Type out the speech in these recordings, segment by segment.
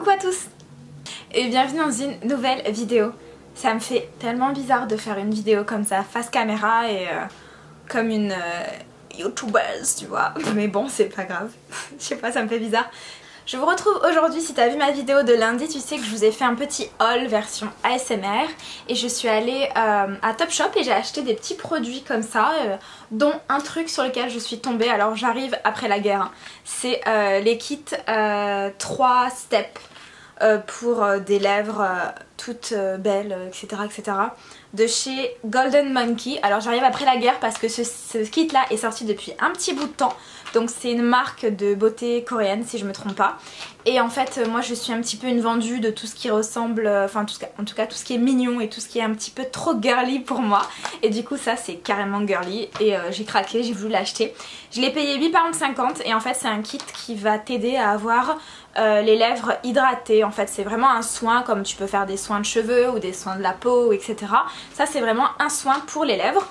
Coucou à tous et bienvenue dans une nouvelle vidéo. Ça me fait tellement bizarre de faire une vidéo comme ça, face caméra et comme une youtubeuse, tu vois. Mais bon, c'est pas grave. Je sais pas, ça me fait bizarre. Je vous retrouve aujourd'hui, si t'as vu ma vidéo de lundi, tu sais que je vous ai fait un petit haul version ASMR. Et je suis allée à Topshop et j'ai acheté des petits produits comme ça, dont un truc sur lequel je suis tombée, alors j'arrive après la guerre. Hein. C'est les kits 3 steps pour des lèvres toutes belles, etc., etc. de chez Golden Monkey. Alors j'arrive après la guerre parce que ce kit là est sorti depuis un petit bout de temps. Donc c'est une marque de beauté coréenne si je me trompe pas. Et en fait moi je suis un petit peu une vendue de tout ce qui ressemble, enfin en tout cas tout ce qui est mignon et tout ce qui est un petit peu trop girly pour moi. Et du coup ça c'est carrément girly et j'ai craqué, j'ai voulu l'acheter. Je l'ai payé 8,50 € et en fait c'est un kit qui va t'aider à avoir les lèvres hydratées. En fait c'est vraiment un soin, comme tu peux faire des soins de cheveux ou des soins de la peau, etc. Ça c'est vraiment un soin pour les lèvres.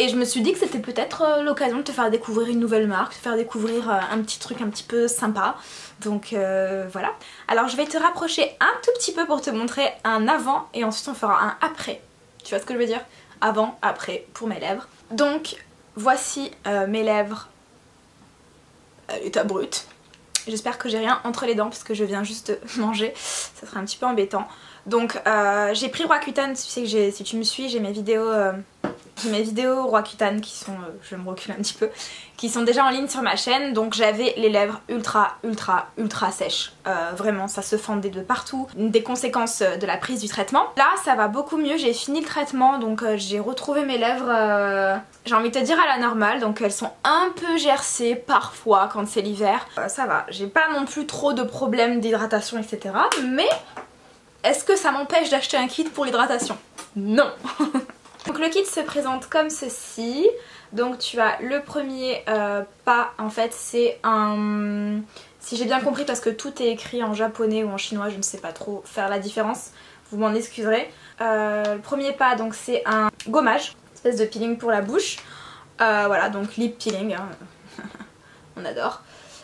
Et je me suis dit que c'était peut-être l'occasion de te faire découvrir une nouvelle marque, te faire découvrir un petit truc un petit peu sympa. Donc voilà. Alors je vais te rapprocher un tout petit peu pour te montrer un avant et ensuite on fera un après. Tu vois ce que je veux dire? Avant, après pour mes lèvres. Donc voici mes lèvres à l'état brut. J'espère que j'ai rien entre les dents parce que je viens juste de manger, ça serait un petit peu embêtant. Donc j'ai pris Roaccutane, tu sais que si tu me suis, j'ai mes vidéos Roaccutane qui sont, je me recule un petit peu, qui sont déjà en ligne sur ma chaîne. Donc j'avais les lèvres ultra sèches, vraiment ça se fendait de partout, des conséquences de la prise du traitement. Là ça va beaucoup mieux, j'ai fini le traitement donc j'ai retrouvé mes lèvres, j'ai envie de te dire à la normale, donc elles sont un peu gercées parfois quand c'est l'hiver. Ça va, j'ai pas non plus trop de problèmes d'hydratation etc. Mais est-ce que ça m'empêche d'acheter un kit pour l'hydratation? Non. Donc le kit se présente comme ceci. Donc tu as le premier pas, en fait c'est un... Si j'ai bien compris parce que tout est écrit en japonais ou en chinois, je ne sais pas trop faire la différence, vous m'en excuserez. Le premier pas donc c'est un gommage, espèce de peeling pour la bouche. Voilà donc lip peeling, hein. On adore.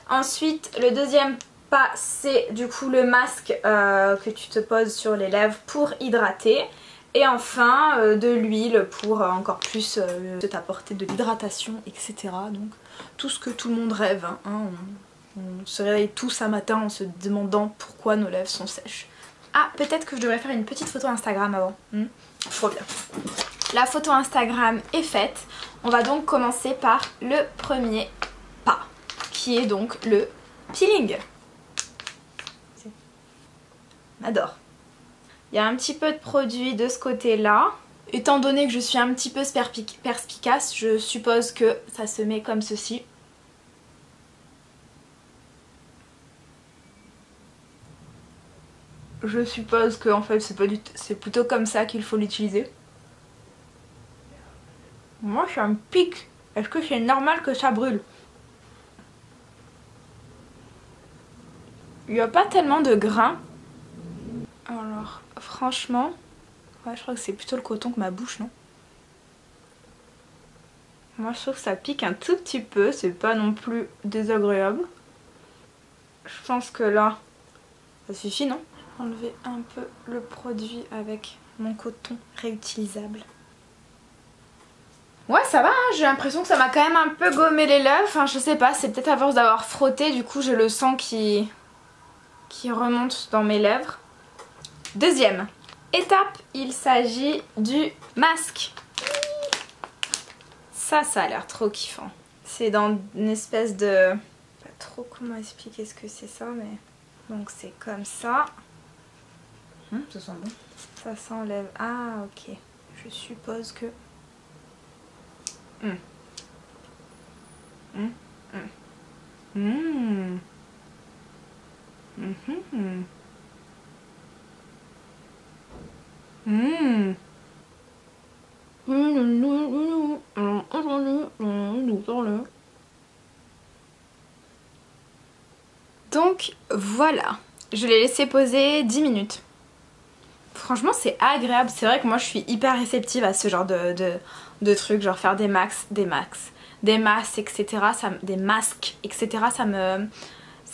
Ensuite le deuxième pas c'est du coup le masque que tu te poses sur les lèvres pour hydrater. Et enfin de l'huile pour encore plus t'apporter de l'hydratation, etc. Donc tout ce que tout le monde rêve. Hein. On se réveille tous un matin en se demandant pourquoi nos lèvres sont sèches. Ah, peut-être que je devrais faire une petite photo Instagram avant. Trop bien. La photo Instagram est faite. On va donc commencer par le premier pas, qui est donc le peeling. On adore. Il y a un petit peu de produit de ce côté-là. Étant donné que je suis un petit peu perspicace, je suppose que ça se met comme ceci. Je suppose que en fait c'est plutôt comme ça qu'il faut l'utiliser. Moi je suis un pic. Est-ce que c'est normal que ça brûle? Il n'y a pas tellement de grains. Alors franchement, ouais, je crois que c'est plutôt le coton que ma bouche, non? Moi je trouve que ça pique un tout petit peu, c'est pas non plus désagréable. Je pense que là, ça suffit, non? Je vais enlever un peu le produit avec mon coton réutilisable. Ouais ça va, hein, j'ai l'impression que ça m'a quand même un peu gommé les lèvres, enfin je sais pas, c'est peut-être à force d'avoir frotté, du coup j'ai le sang qui remonte dans mes lèvres. Deuxième étape, il s'agit du masque. Ça a l'air trop kiffant. C'est dans une espèce de... Pas trop comment expliquer ce que c'est ça, mais... Donc c'est comme ça. Ça sent bon. Ça s'enlève. Ah ok. Je suppose que... Donc voilà, je l'ai laissé poser 10 minutes. Franchement c'est agréable, c'est vrai que moi je suis hyper réceptive à ce genre de trucs, genre faire des masques, etc. Des masques, etc.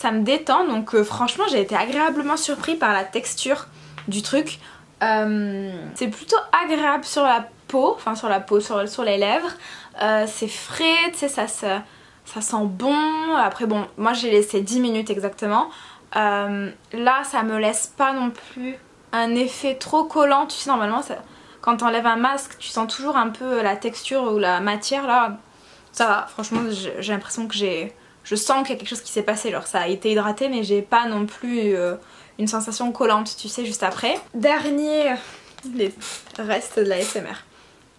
ça me détend, donc franchement j'ai été agréablement surpris par la texture du truc. C'est plutôt agréable sur la peau, enfin sur la peau, sur les lèvres. C'est frais, tu sais, ça sent bon. Après bon, moi j'ai laissé 10 minutes exactement. Là ça me laisse pas non plus un effet trop collant. Tu sais, normalement quand t'enlèves un masque tu sens toujours un peu la texture ou la matière. Là ça va, franchement j'ai l'impression que je sens qu'il y a quelque chose qui s'est passé. Genre ça a été hydraté mais j'ai pas non plus une sensation collante, tu sais, juste après. Dernier, les restes de la SMR.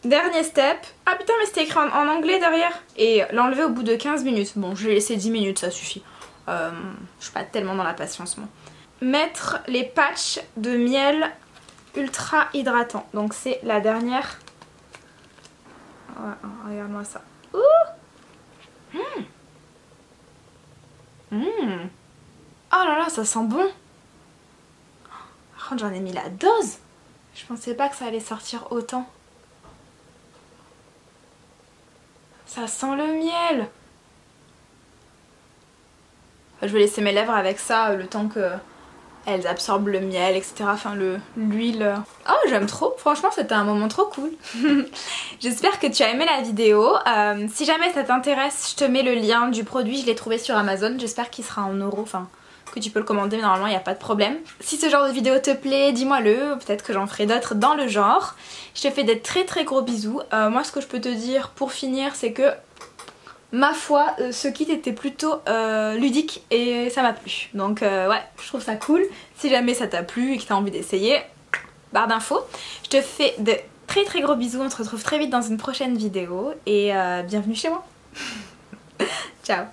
Dernier step. Ah putain mais c'était écrit en anglais derrière. Et l'enlever au bout de 15 minutes. Bon, je l'ai laissé 10 minutes, ça suffit. Je suis pas tellement dans la patience moi. Mettre les patchs de miel ultra hydratant. Donc c'est la dernière. Ouais, regarde-moi ça. Ouh. Oh là là, ça sent bon. Par contre j'en ai mis la dose. Je pensais pas que ça allait sortir autant. Ça sent le miel. Je vais laisser mes lèvres avec ça le temps que elles absorbent le miel, etc. Enfin l'huile. Oh j'aime trop, franchement c'était un moment trop cool. J'espère que tu as aimé la vidéo. Si jamais ça t'intéresse, je te mets le lien du produit, je l'ai trouvé sur Amazon. J'espère qu'il sera en euros, enfin que tu peux le commander, mais normalement il n'y a pas de problème. Si ce genre de vidéo te plaît, dis-moi le, peut-être que j'en ferai d'autres dans le genre. Je te fais des très très gros bisous. Moi ce que je peux te dire pour finir, c'est que ma foi, ce kit était plutôt ludique et ça m'a plu. Donc ouais, je trouve ça cool. Si jamais ça t'a plu et que t'as envie d'essayer, barre d'infos. Je te fais de très très gros bisous, on se retrouve très vite dans une prochaine vidéo et bienvenue chez moi. Ciao.